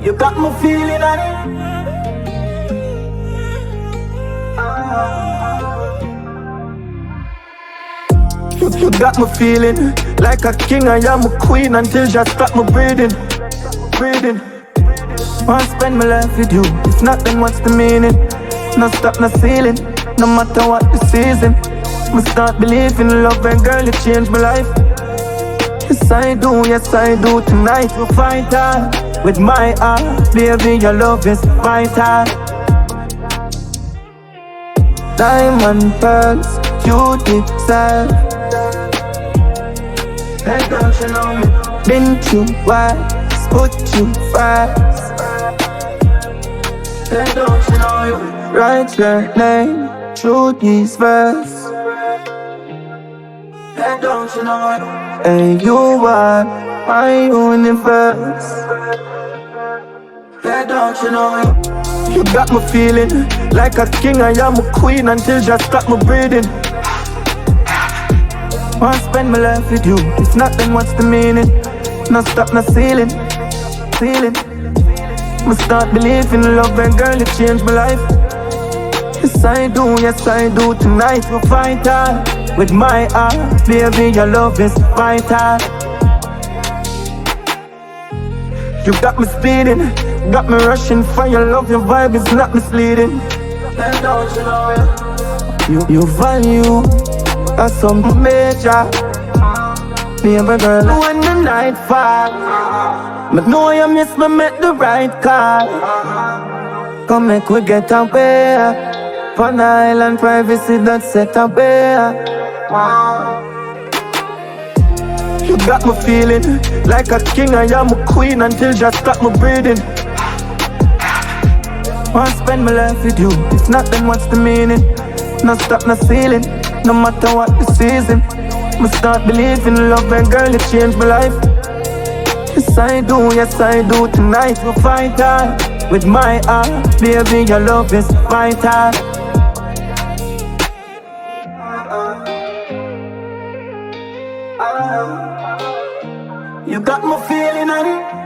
You got me feeling on it. You got me feeling like a king, I am a queen until just stop me breathing. Wanna spend my life with you, if not then what's the meaning? No stop, no ceiling, no matter what the season. Me start believing in love and girl, you changed my life. Yes I do, tonight we'll fight hard. With my heart, baby your love is vital. Diamond pearls, you deserve. Hey, don't you know me? Been too wise, put you first. Hey, don't you know you? Write your name through these verses. Hey, don't you know you? And you are my universe. Hey, don't you know you? You got me feeling like a king, I am a queen until just stop me breathing. Wanna spend my life with you, if not then what's the meaning? No stop, no ceiling. Me start believing in love and girl, you changed my life. Yes I do, tonight we'll fight hard. With my heart, baby your love is vital. You got me speeding, got me rushing for your love, your vibe is not misleading. And don't you know it? You value that's something major. Baby girl, when the night fall, but know you miss me, make the right call. Come make we get away. Fun island privacy that's set away. You got me feeling like a king, I am a queen until just stop me breathing. Wanna spend my life with you, if not then what's the meaning? No stop, no ceiling, no matter what the season. Me start believing in love and girl, you changed my life. Yes I do, tonight we'll fight hard. With my heart, baby your love is vital. You got me feeling on it.